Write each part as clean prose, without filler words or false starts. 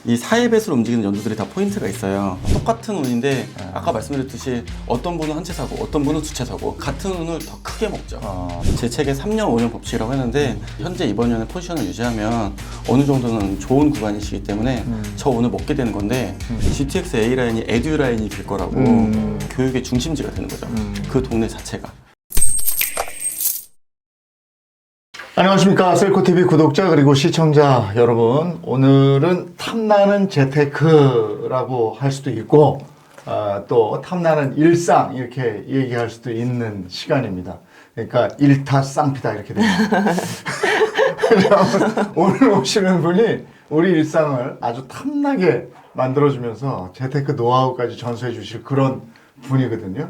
이 사회배수로 움직이는 연도들이 다 포인트가 있어요. 똑같은 운인데 아까 말씀드렸듯이 어떤 분은 한 채 사고 어떤 분은 두 채 사고 같은 운을 더 크게 먹죠. 제 책에 3년, 5년 법칙이라고 했는데 현재 이번 년에 포지션을 유지하면 어느 정도는 좋은 구간이시기 때문에 저 운을 먹게 되는 건데 GTX A라인이 에듀라인이 될 거라고 교육의 중심지가 되는 거죠. 그 동네 자체가. 안녕하십니까. 셀코TV 구독자 그리고 시청자 여러분, 오늘은 탐나는 재테크라고 할 수도 있고 또 탐나는 일상 이렇게 얘기할 수도 있는 시간입니다. 그러니까 일타쌍피다 이렇게 됩니다. 오늘 오시는 분이 우리 일상을 아주 탐나게 만들어주면서 재테크 노하우까지 전수해 주실 그런 분이거든요.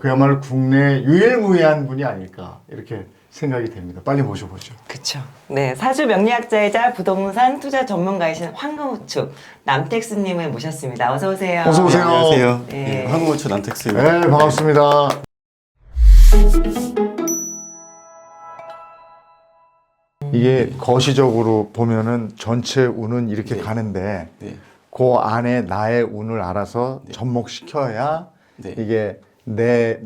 그야말로 국내 유일무이한 분이 아닐까 이렇게 생각이 됩니다. 빨리 모셔보죠. 그렇죠. 네, 사주 명리학자이자 부동산 투자 전문가이신 황금우측 남택스님을 모셨습니다. 어서 오세요. 어서 오세요. 안녕하세요. 네. 네, 황금우측 남택스입니다. 네, 반갑습니다. 이게 거시적으로 보면은 전체 운은 이렇게 네. 가는데 네. 그 안에 나의 운을 알아서 접목시켜야 네. 이게 내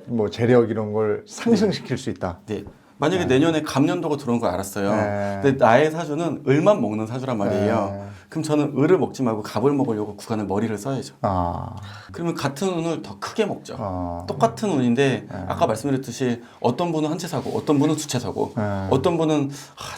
뭐 재력 이런 걸 상승시킬 수 있다. 네. 만약에 내년에 갑년도가 들어온 걸 알았어요. 네. 근데 나의 사주는 을만 먹는 사주란 말이에요. 네. 그럼 저는 을을 먹지 말고 갑을 먹으려고 구간에 머리를 써야죠. 아, 그러면 같은 운을 더 크게 먹죠. 아. 똑같은 운인데 아까 말씀드렸듯이 어떤 분은 한 채 사고 어떤 분은 두 채 사고 어떤 분은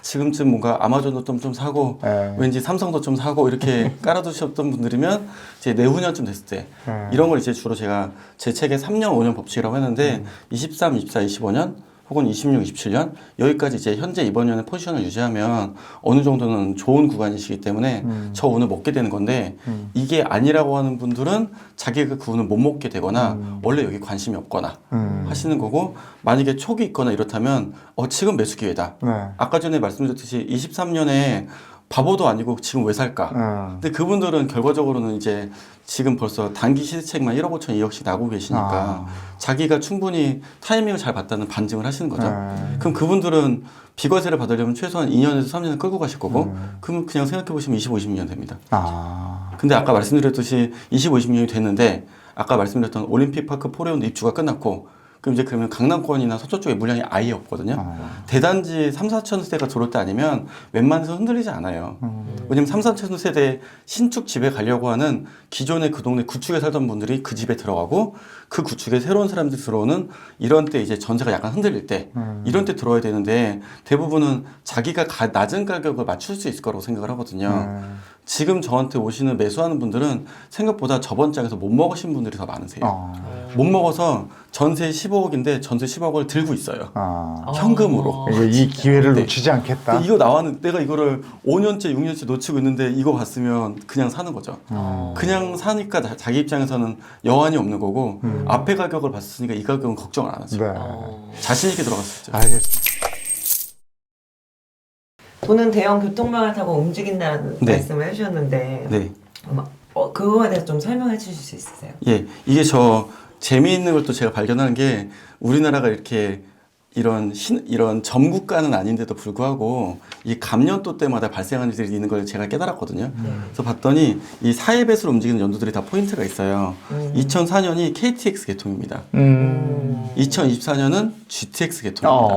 지금쯤 뭔가 아마존도 좀 사고 왠지 삼성도 좀 사고 이렇게 깔아두셨던 분들이면 이제 내후년쯤 됐을 때 이런 걸 이제 주로 제가 제 책에 3년 5년 법칙이라고 했는데 23, 24, 25년 혹은 26, 27년 여기까지 이제 현재 이번 년에 포지션을 유지하면 어느 정도는 좋은 구간이시기 때문에 저 운을 먹게 되는 건데 이게 아니라고 하는 분들은 자기가 그 운을 못 먹게 되거나 원래 여기 관심이 없거나 하시는 거고, 만약에 촉이 있거나 이렇다면 지금 매수 기회다. 네. 아까 전에 말씀드렸듯이 23년에 바보도 아니고 지금 왜 살까? 근데 그분들은 결과적으로는 이제 지금 벌써 단기 시세책만 1억 5천 2억씩 나고 계시니까 자기가 충분히 타이밍을 잘 봤다는 반증을 하시는 거죠. 그럼 그분들은 비과세를 받으려면 최소한 2년에서 3년을 끌고 가실 거고 그러면 그냥 생각해 보시면 20, 50년 됩니다. 근데 아까 말씀드렸듯이 20, 50년이 됐는데 아까 말씀드렸던 올림픽파크 포레온도 입주가 끝났고 그러면 강남권이나 서초 쪽에 물량이 아예 없거든요. 대단지 3, 4천 세대가 들어올 때 아니면 웬만해서 흔들리지 않아요. 왜냐면 3, 4천 세대 신축 집에 가려고 하는 기존에 그 동네 구축에 살던 분들이 그 집에 들어가고 그 구축에 새로운 사람들이 들어오는 이런 때 이제 전세가 약간 흔들릴 때 이런 때 들어와야 되는데 대부분은 자기가 낮은 가격을 맞출 수 있을 거라고 생각을 하거든요. 지금 저한테 오시는 매수하는 분들은 생각보다 저번 장에서 못 먹으신 분들이 더 많으세요. 못 먹어서 전세 15억인데 전세 10억을 들고 있어요. 현금으로. 이 기회를 네. 놓치지 않겠다. 이거 나왔는데 내가 이거를 5년째 6년째 놓치고 있는데 이거 봤으면 그냥 사는 거죠. 그냥 사니까 자기 입장에서는 여한이 없는 거고 앞에 가격을 봤으니까 이 가격은 걱정을 안 하죠. 네. 자신 있게 들어갔었죠. 알겠습니다. 돈은 대형 교통망을 타고 움직인다는 네. 말씀을 해주셨는데 네. 그거에 대해서 좀 설명해 주실 수 있으세요? 예, 이게 저 재미있는 걸 또 제가 발견하는 게 우리나라가 이렇게 이런 점국가는 아닌데도 불구하고 이 감년도 때마다 발생하는 일들이 있는 걸 제가 깨달았거든요. 그래서 봤더니 이 사회배수로 움직이는 연도들이 다 포인트가 있어요. 2004년이 KTX 개통입니다. 2024년은 GTX 개통입니다.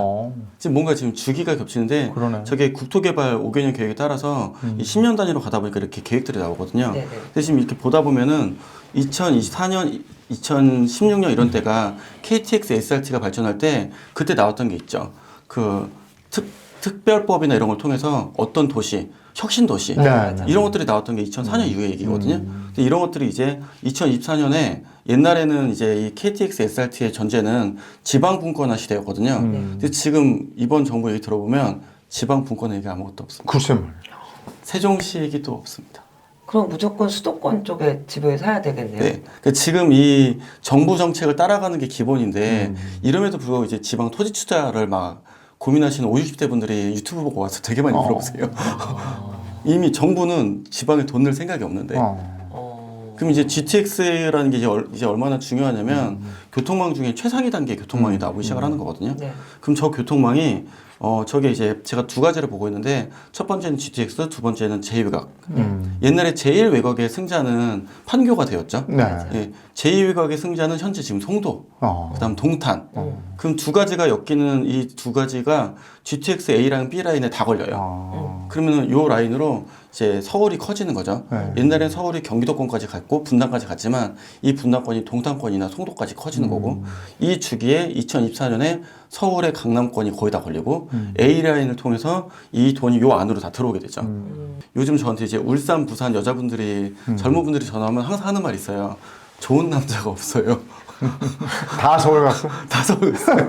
지금 뭔가 지금 주기가 겹치는데 그러네. 저게 국토개발 5개년 계획에 따라서 이 10년 단위로 가다 보니까 이렇게 계획들이 나오거든요. 네네. 근데 지금 이렇게 보다 보면은 2024년, 2016년 이런 때가 KTX SRT가 발전할 때 그때 나왔던 게 있죠. 그 특별법이나 이런 걸 통해서 어떤 도시, 혁신도시 이런 것들이 나왔던 게 2004년 이후의 얘기거든요. 근데 이런 것들이 이제 2024년에 옛날에는 이제 이 KTX SRT의 전제는 지방 분권화 시대였거든요. 근데 지금 이번 정부 얘기 들어보면 지방 분권 얘기 아무것도 없습니다. 글쎄 말이야. 세종시 얘기도 없습니다. 그럼 무조건 수도권 쪽에 집을 사야 되겠네요. 네. 그러니까 지금 이 정부 정책을 따라가는 게 기본인데 이름에도 불구하고 이제 지방 토지 투자를 막 고민하시는 50, 60대 분들이 유튜브 보고 와서 되게 많이 물어보세요. 이미 정부는 지방에 돈 낼 생각이 없는데 그럼 이제 GTX라는 게 이제 얼마나 중요하냐면 교통망 중에 최상위 단계 교통망이 나오기 시작을 하는 거거든요. 네. 그럼 저 교통망이 저게 이제 제가 두 가지를 보고 있는데 첫 번째는 GTX, 두 번째는 제2외곽. 옛날에 제1외곽의 승자는 판교가 되었죠. 네. 예, 제2외곽의 승자는 현재 지금 송도, 그다음 동탄. 그럼 두 가지가 엮이는 이 두 가지가 GTX A랑 B 라인에 다 걸려요. 그러면은 요 라인으로 이제 서울이 커지는 거죠. 네. 옛날엔 서울이 경기도권까지 갔고 분당까지 갔지만 이 분당권이 동탄권이나 송도까지 커지는 거고 이 주기에 2024년에 서울의 강남권이 거의 다 걸리고 A 라인을 통해서 이 돈이 요 안으로 다 들어오게 되죠. 요즘 저한테 이제 울산, 부산 여자분들이 젊은 분들이 전화하면 항상 하는 말이 있어요. 좋은 남자가 없어요. 다 서울 갔어? 다 서울 있어요.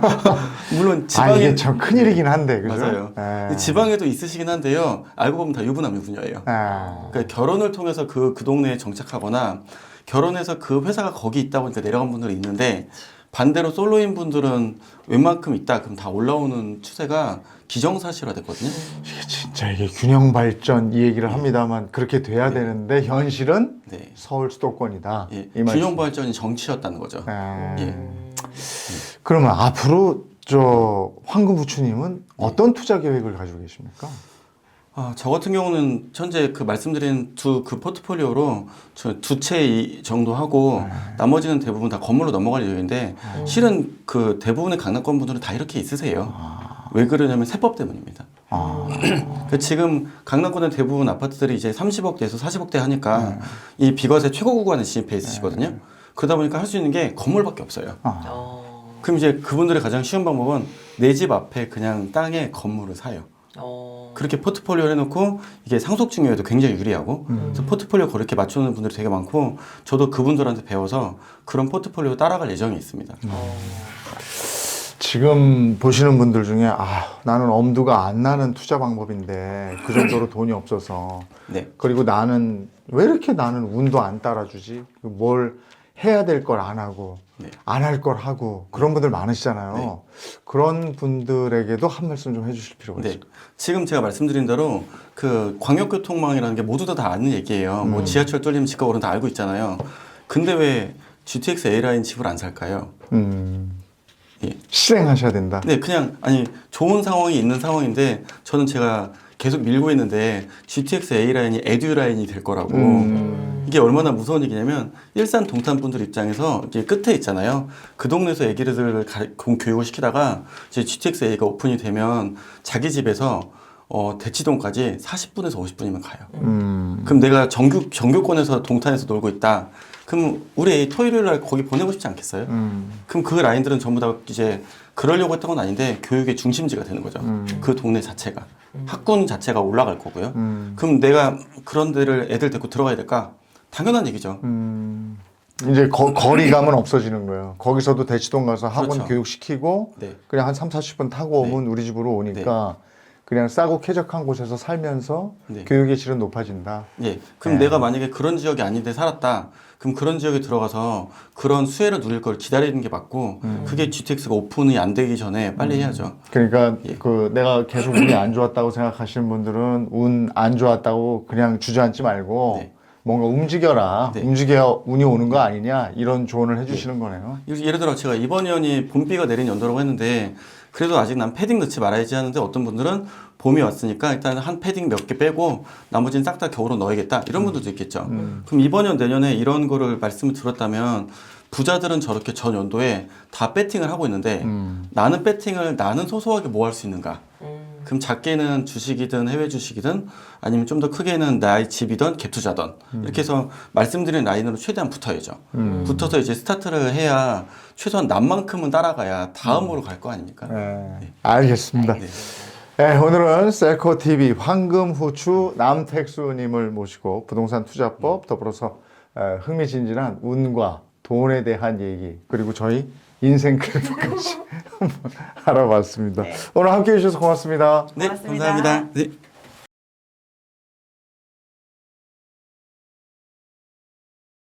물론 아, 지방에 이게 참 큰일이긴 한데, 그죠? 맞아요. 네. 지방에도 있으시긴 한데요. 알고 보면 다 유부남 유부녀예요. 아. 그러니까 결혼을 통해서 그 동네에 정착하거나 결혼해서 그 회사가 거기 있다 보니까 내려간 분들이 있는데 반대로 솔로인 분들은 웬만큼 있다 그럼 다 올라오는 추세가 기정사실화됐거든요. 이게 진짜 이게 균형 발전 이 얘기를 합니다만 그렇게 돼야 되는데 현실은 네. 서울 수도권이다. 예, 이 말씀. 균형 발전이 정치였다는 거죠. 아. 예. 그러면 앞으로 저 황금부추님은 어떤 투자 계획을 가지고 계십니까? 저 같은 경우는 현재 그 말씀드린 그 포트폴리오로 두 채 정도 하고 나머지는 대부분 다 건물로 넘어갈 예정인데 실은 그 대부분의 강남권 분들은 다 이렇게 있으세요. 왜 그러냐면 세법 때문입니다. 그 지금 강남권의 대부분 아파트들이 이제 30억대에서 40억대 하니까 이 비과세 최고 구간에 진입해 있으시거든요. 그러다 보니까 할 수 있는 게 건물밖에 없어요. 그럼 이제 그분들의 가장 쉬운 방법은 내 집 앞에 그냥 땅에 건물을 사요. 그렇게 포트폴리오를 해놓고 이게 상속 증여에도 굉장히 유리하고 그래서 포트폴리오 그렇게 맞추는 분들이 되게 많고 저도 그분들한테 배워서 그런 포트폴리오 따라갈 예정이 있습니다. 지금 보시는 분들 중에 나는 엄두가 안 나는 투자 방법인데 그 정도로 돈이 없어서 네. 그리고 나는 왜 이렇게 나는 운도 안 따라주지? 뭘 해야 될 걸 안 하고 네. 안 할 걸 하고 그런 분들 많으시잖아요. 네. 그런 분들에게도 한 말씀 좀 해주실 필요가 네. 있습니다. 지금 제가 말씀드린 대로 그 광역교통망이라는 게 모두 다 아는 얘기예요. 뭐 지하철 뚫리면 집가 오른 다 알고 있잖아요. 근데 왜 GTX A라인 집을 안 살까요? 예. 실행하셔야 된다. 네, 그냥 좋은 상황이 있는 상황인데 저는 제가 계속 밀고 있는데 GTX A 라인이 에듀 라인이 될 거라고 이게 얼마나 무서운 얘기냐면 일산 동탄 분들 입장에서 이게 끝에 있잖아요. 그 동네에서 애기들을 교육을 시키다가 이제 GTX A가 오픈이 되면 자기 집에서 대치동까지 40분에서 50분이면 가요. 그럼 내가 정교권에서 동탄에서 놀고 있다. 그럼 우리 애 토요일 날 거기 보내고 싶지 않겠어요? 그럼 그 라인들은 전부 다 이제 그러려고 했던 건 아닌데 교육의 중심지가 되는 거죠. 그 동네 자체가. 학군 자체가 올라갈 거고요. 그럼 내가 그런 데를 애들 데리고 들어가야 될까? 당연한 얘기죠. 이제 거리감은 없어지는 거예요. 거기서도 대치동 가서 학원 그렇죠. 교육시키고 네. 그냥 한 3, 40분 타고 오면 우리 집으로 오니까 그냥 싸고 쾌적한 곳에서 살면서 네. 교육의 질은 높아진다. 예. 그럼 네. 내가 만약에 그런 지역이 아닌데 살았다. 그럼 그런 지역에 들어가서 그런 수혜를 누릴 걸 기다리는 게 맞고 그게 GTX가 오픈이 안 되기 전에 빨리 해야죠. 그러니까 예. 그 내가 계속 운이 안 좋았다고 생각하시는 분들은 운 안 좋았다고 그냥 주저앉지 말고 네. 뭔가 움직여라. 네. 움직여야 운이 오는 거 아니냐 이런 조언을 해주시는 거네요. 예를 들어 제가 이번 년이 봄비가 내린 연도라고 했는데 그래도 아직 난 패딩 넣지 말아야지 하는데 어떤 분들은 봄이 왔으니까 일단 한 패딩 몇 개 빼고 나머지는 싹 다 겨울로 넣어야겠다 이런 분들도 있겠죠. 그럼 이번 년 내년에 이런 거를 말씀을 들었다면 부자들은 저렇게 전 연도에 다 배팅을 하고 있는데 나는 배팅을 나는 소소하게 뭐 할 수 있는가? 그럼 작게는 주식이든 해외 주식이든 아니면 좀 더 크게는 나의 집이든 갭 투자든 이렇게 해서 말씀드린 라인으로 최대한 붙어야죠. 붙어서 이제 스타트를 해야 최소한 남만큼은 따라가야 다음으로 갈 거 아닙니까? 네. 알겠습니다. 네. 네, 오늘은 셀코TV 황금후추 남택수님을 모시고 부동산 투자법 더불어서 흥미진진한 운과 돈에 대한 얘기 그리고 저희 인생 그래프까지 한번 알아봤습니다. 네. 오늘 함께해 주셔서 고맙습니다. 네, 고맙습니다. 감사합니다. 네.